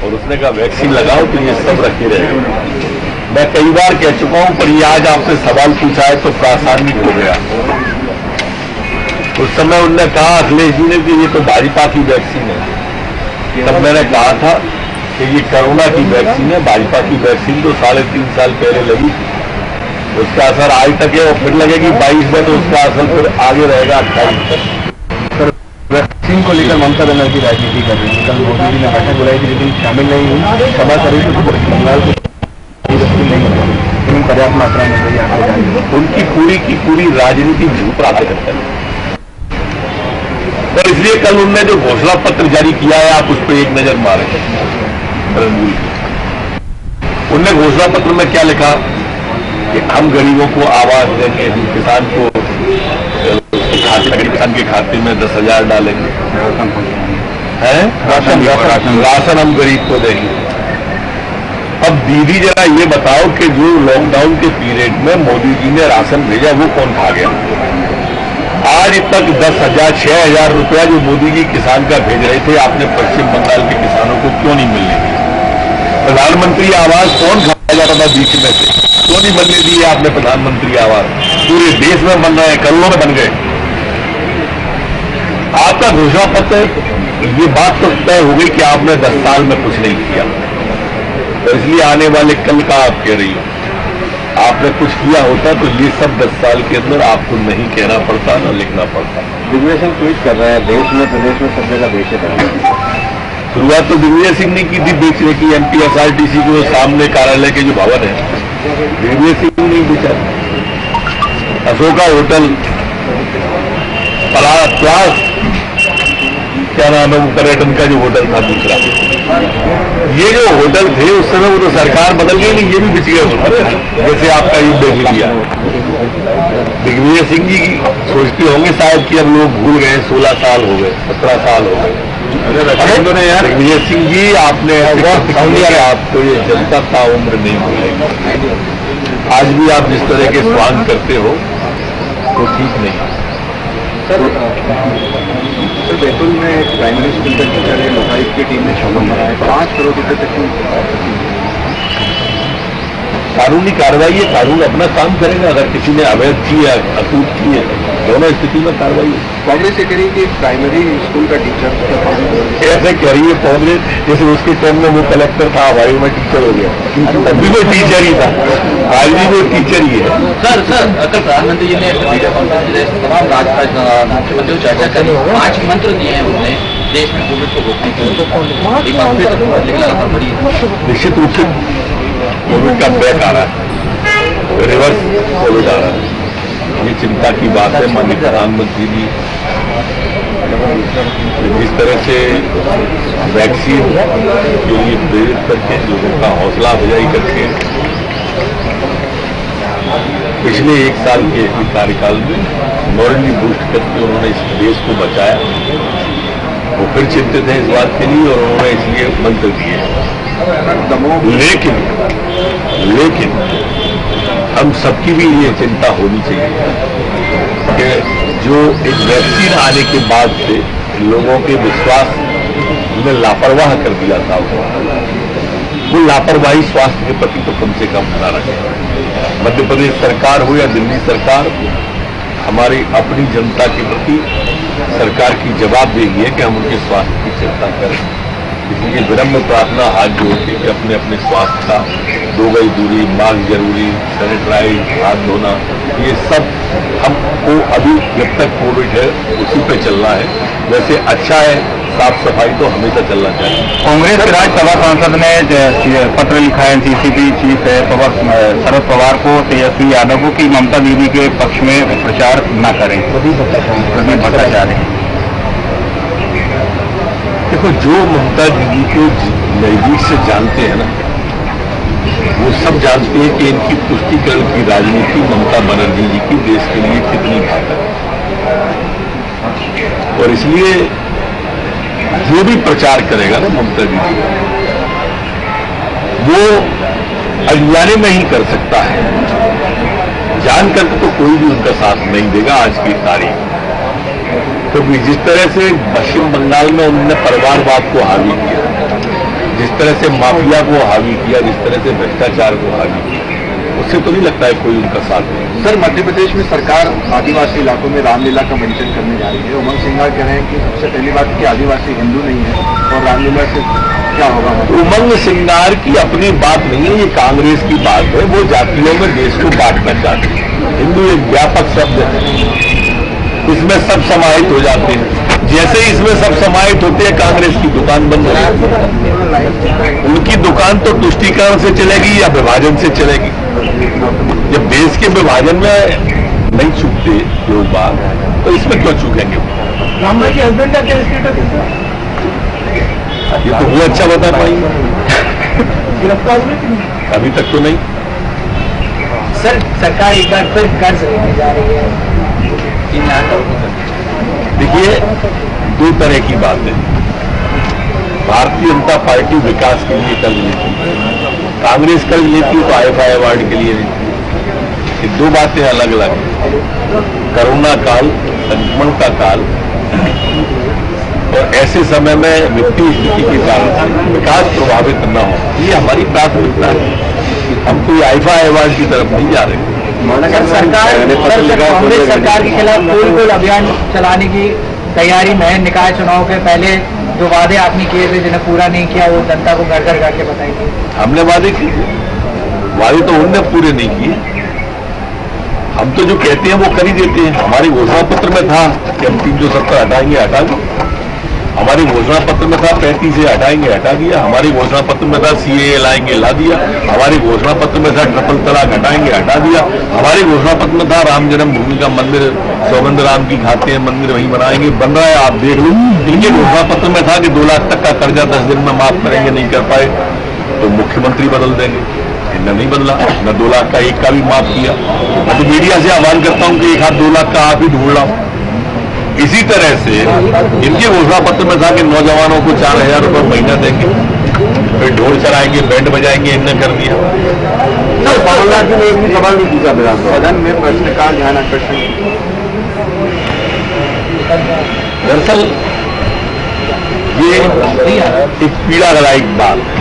और उसने कहा वैक्सीन लगाओ तो ये सब रखे रहेगा। मैं कई बार कह चुका हूं, पर ये आज आपसे सवाल पूछा है तो प्रासंगिक हो गया। उस समय उन्होंने कहा अखिलेश जी ने कि ये तो भाजपा की वैक्सीन है। तब मैंने कहा था कि ये कोरोना की वैक्सीन है, भाजपा की वैक्सीन तो 3.5 साल पहले लगी थी, उसका असर आज तक है और फिर लगेगी 22 में, तो उसका असर फिर आगे रहेगा 28 तक। वैक्सीन को लेकर ममता बनर्जी राजनीति कर रही है। कल मोदी जी ने बैठक बुलाई थी लेकिन शामिल नहीं हुई, सभा करी तो पश्चिम बंगाल को वैक्सीन नहीं मिल रही, लेकिन पर्याप्त मात्रा में मिल रही है। उनकी पूरी राजनीति झूठ आते रहते हैं। और इसलिए कल उन्होंने जो घोषणा पत्र जारी किया है, आप उस पर एक नजर मारें। उनने घोषणा पत्र में क्या लिखा कि हम गरीबों को आवास देंगे, किसान को किसान के खाते में 10,000 डालेंगे, राशन हम गरीब को देंगे। अब दीदी जरा ये बताओ कि जो लॉकडाउन के पीरियड में मोदी जी ने राशन भेजा वो कौन खा गया? आज तक 10,000 6,000 रुपया जो मोदी जी किसान का भेज रहे थे, आपने पश्चिम बंगाल के किसानों को क्यों नहीं मिलने दिए? प्रधानमंत्री आवास कौन खाया जाता था बीच में से, क्यों नहीं बनने दिए आपने प्रधानमंत्री आवास? पूरे देश में बन रहे हैं, करोड़ों में बन गए। आपका घोषणा पत्र, ये बात तो तय हो गई कि आपने 10 साल में कुछ नहीं किया, तो इसलिए आने वाले कल का आप कह रही हो आपने कुछ किया होता तो ये सब 10 साल के अंदर आपको नहीं कहना पड़ता, न लिखना पड़ता। दिग्विजय सिंह ट्वीट कर रहे हैं, देश में प्रदेश में सब जगह बेचे जा रहे हैं। शुरुआत तो दिग्विजय सिंह ने की थी बेचने की, MPSRTC के सामने कार्यालय के जो भवन है, दिग्विजय सिंह नहीं बेचा। अशोका होटल, प्लास, क्या नाम है वो पर्यटन का जो होटल था दूसरा, ये जो होटल थे उस समय वो तो सरकार बदल गई नहीं, ये भी बिच गए होटल, जैसे आपका युद्ध देख लिया। दिग्विजय सिंह जी सोचते होंगे शायद कि अब लोग भूल गए, 16 साल हो गए, 17 साल हो गए। दिग्विजय सिंह जी आपने आपको ये जनता ताउम्र नहीं भूलेगी। आज भी आप जिस तरह के स्वागत करते हो तो ठीक नहीं। सर बैतूल में प्राइमरी स्कूल का टीचर है, लोकायुक्त की टीम ने छापा मारा है, 5 करोड़ रुपए तक की कानूनी कार्रवाई है, कानून अपना काम करेगा। अगर किसी ने अवैध की है, अटूट की है, दोनों स्थिति में कार्रवाई है। कांग्रेस ये कह रही कि प्राइमरी स्कूल का टीचर ऐसे कह रही है कांग्रेस, जैसे उसके टाइम में वो कलेक्टर था, हमारे में टीचर हो गया, तब भी वो टीचर ही था, आज भी वो टीचर ही है। सर कल प्रधानमंत्री जी ने वीडियो कॉन्फ्रेंस तमाम मुख्यमंत्री को चर्चा करी, 5 मंत्र दिए हैं उन्होंने देश में कोविड को रोकने के लिए। निश्चित रूप से कोविड का बैक आ रहा है, रिवर्स कोविड आ रहा है, ये चिंता की बात है। माननीय प्रधानमंत्री जी जिस तरह से वैक्सीन के लिए प्रेरित करके, लोगों का हौसला अफजाई करके पिछले 1 साल के कार्यकाल में मॉरली बूस्ट करके उन्होंने इस देश को बचाया। वो फिर चिंतित है इस बात के लिए और उन्होंने इसलिए मंत्र दिए। लेकिन हम सबकी भी ये चिंता होनी चाहिए कि जो एक वैक्सीन आने के बाद से लोगों के विश्वास में लापरवाह कर दिया था, वो लापरवाही स्वास्थ्य के प्रति तो कम से कम ना रखें। मध्य प्रदेश सरकार हो या दिल्ली सरकार, हमारी अपनी जनता के प्रति सरकार की जवाबदेही है कि हम उनके स्वास्थ्य की चिंता करें। इसलिए विनम्र प्रार्थना हाथ जोड़ के कि अपने अपने स्वास्थ्य का 2 गज दूरी, मास्क जरूरी, सैनिटाइज, हाथ धोना, ये सब हमको अभी जब तक कोविड है उसी पे चलना है। वैसे अच्छा है, साफ सफाई तो हमेशा चलना चाहिए। कांग्रेस के राज्यसभा सांसद ने पत्र लिखा है NCCP चीफ शरद पवार को, तेजस्वी यादव को कि ममता दीदी के पक्ष में प्रचार न करें। प्रदीप भट्टाचार्य, देखो, जो ममता दीदी को नजदीक से जानते हैं ना, वो सब जानते हैं कि इनकी पुष्टिकरण की राजनीति ममता बनर्जी जी की देश के लिए कितनी घातक है। और इसलिए जो भी प्रचार करेगा ना ममता दीदी, वो अनजाने में ही कर सकता है, जानकर तो कोई भी उनका साथ नहीं देगा आज की तारीख। क्योंकि जिस तरह से पश्चिम बंगाल में उन्होंने परिवारवाद को हावी किया, जिस तरह से माफिया को हावी किया, जिस तरह से भ्रष्टाचार को हावी किया, उससे तो नहीं लगता है कोई उनका साथ नहीं। सर, मध्य प्रदेश में सरकार आदिवासी इलाकों में रामलीला का मंचन करने जा रही है। उमंग सिंघार कह रहे हैं कि सबसे पहली बात कि आदिवासी हिंदू नहीं है और रामलीला से क्या होगा। उमंग सिंघार की अपनी बात नहीं है, ये कांग्रेस की बात है। वो जातियों में देश को बांटना चाहती है। हिंदू एक व्यापक शब्द है, इसमें सब समाहित हो जाते हैं। जैसे ही इसमें सब समाहित होते हैं, कांग्रेस की दुकान बंद हो जाती। उनकी दुकान तो तुष्टीकरण से चलेगी या विभाजन से चलेगी। जब देश के विभाजन में नहीं चूकते लोग बात, तो इसमें क्यों चूकेंगे? राम के हस्बैंड का क्या स्टेटस है? ये तो वो अच्छा बता पाएंगे। गिरफ्तार हुए कि नहीं? अभी तक तो नहीं। सर, सरकार एक बार फिर कर्ज लेने जा रही है। देखिए, दो तरह की बात है। भारतीय जनता पार्टी विकास के लिए कर्ज लेती है, कांग्रेस कर्ज लेती है तो IFI अवार्ड के लिए लेती है। ये दो बातें अलग अलग हैं। कोरोना काल, संक्रमण का काल, और ऐसे समय में वित्तीय स्थिति के कारण विकास प्रभावित न हो, ये हमारी प्राथमिकता है। हम कोई IFI अवार्ड की तरफ नहीं जा रहे। कांग्रेस सरकार के खिलाफ कोई अभियान चलाने की तैयारी में है। निकाय चुनाव के पहले जो वादे आपने किए थे जिन्हें पूरा नहीं किया, वो जनता को घर घर जाके बताएंगे। हमने वादे किए, वादे तो उनने पूरे नहीं किए। हम तो जो कहते हैं वो कर ही देते हैं। हमारे घोषणा पत्र में था कि हम 370 हटाएंगे, हटा दिया। हमारे घोषणा पत्र में था 35 से हटाएंगे, हटा दिया। हमारे घोषणा पत्र में था CAA लाएंगे, ला दिया। हमारे घोषणा पत्र में था ट्रिपल तलाक हटाएंगे, हटा दिया। हमारे घोषणा पत्र में था राम जन्मभूमि का मंदिर, सौगंध राम की खाते हैं मंदिर वहीं बनाएंगे, बन रहा है, आप देख लो। इनके घोषणा पत्र में था कि 2 लाख तक का कर्जा 10 दिन में माफ करेंगे, नहीं कर पाए तो मुख्यमंत्री बदल देंगे। इन्हें नहीं बदला, न 2 लाख का एक का भी माफ किया। मैं तो मीडिया से आह्वान करता हूं कि 1 हाथ 2 लाख का आप ही ढूंढ लाओ। इसी तरह से इनके घोषणा पत्र में था कि नौजवानों को 4000 रुपये महीना देंगे, फिर ढोल चलाएंगे, बैंड बजाएंगे, इनने कर दिया। कमलनाथ जी ने एक भी सवाल नहीं पूछा सदन में, प्रश्नकाल ध्यान आकर्षण। दरअसल ये एक पीड़ादायक बात है।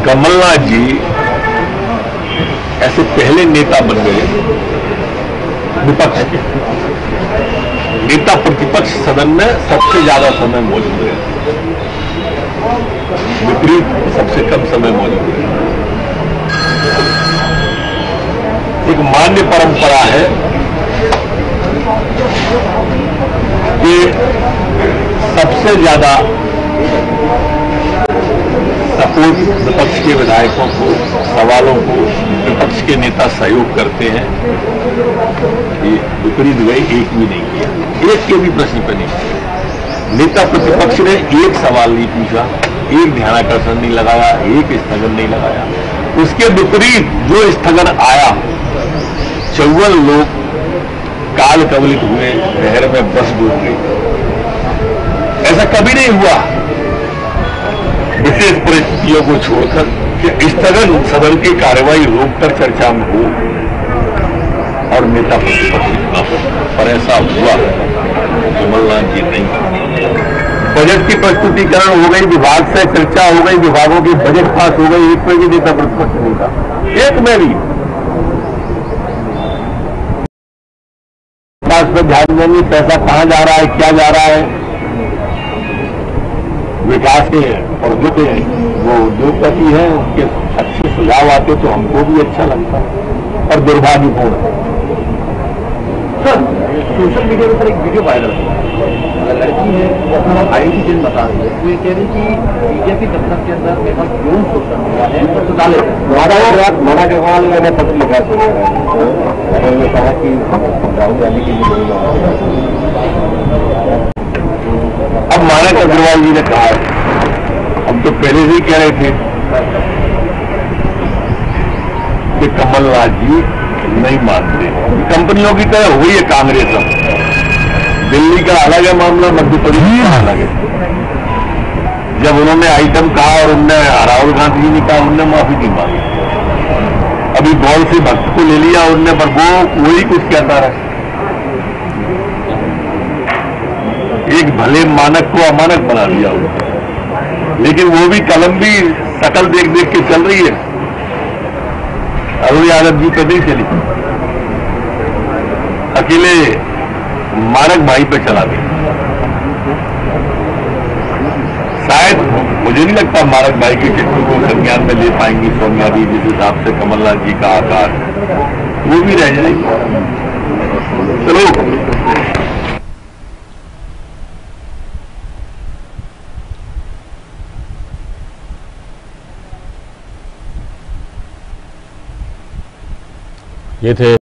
कमलनाथ जी ऐसे पहले नेता बन गए विपक्ष के। नेता प्रतिपक्ष सदन में सबसे ज्यादा समय मौजूद रहे, विपरीत सबसे कम समय मौजूद रहे। एक मान्य परंपरा है कि सबसे ज्यादा सपोर्ट विपक्ष के विधायकों को, सवालों को विपक्ष के नेता सहयोग करते हैं। ये विपरीत गए, एक भी नहीं किया, एक के भी प्रश्न पर नहीं किया। नेता प्रतिपक्ष ने एक सवाल नहीं पूछा, एक ध्यानाकर्षण नहीं लगाया, एक स्थगन नहीं लगाया। उसके विपरीत जो स्थगन आया, 54 लोग काल कवलित हुए, नहर में बस डूब गई। ऐसा कभी नहीं हुआ विशेष परिस्थितियों को छोड़कर कि स्थगन सदन की कार्रवाई रोककर चर्चा में हो और नेता प्रतिपक्ष न हो, पर ऐसा हुआ कमलनाथ जी नहीं। बजट की प्रस्तुतिकरण हो गई, विभाग से चर्चा हो गई, विभागों की बजट पास हो गई, एक में भी नेता प्रतिपक्ष नहीं था, एक में भी। विकास पर ध्यान देंगे, पैसा कहां जा रहा है, क्या जा रहा है। विकास के और वो उद्योगपति है, उनके अच्छे सुझाव आते तो हमको भी अच्छा लगता है, और दुर्भाग्यपूर्ण है। सोशल मीडिया पर एक वीडियो वायरल है, लड़की है वो अपना IIT जन बता रही है, वो ये कह रही कि बीजेपी दफ्तर के अंदर मेरे पास लोन शोषण हुआ है और तो डाले मना अग्रवाल मैंने पत्र लिखा था, मैंने कहा कि राहुल गांधी की अब मानक अग्रवाल जी ने कहा है, हम तो पहले से ही कह रहे थे कि कमलनाथ जी नहीं मानते। कंपनियों की तरह हुई है कांग्रेस। अब दिल्ली का अलग है मामला, मध्य प्रदेश का अलग है। जब उन्होंने आइटम कहा और उनने राहुल गांधी जी ने कहा, उनने माफी नहीं मांगी। अभी गौर से भक्त को ले लिया उनने, पर वो वही कुछ कहता रहा। एक भले मानक को अमानक बना दिया उन्होंने। लेकिन वो भी कलम भी शकल देख देख के चल रही है, अरुण यादव जी पे नहीं चली, अकेले मारक भाई पे चला गया। शायद मुझे नहीं लगता मारक भाई के चित्र को संज्ञान में ले पाएंगी सोनिया जी, जिस हिसाब से कमलनाथ जी का आकार, वो भी रह जाएगी। चलो, ये थे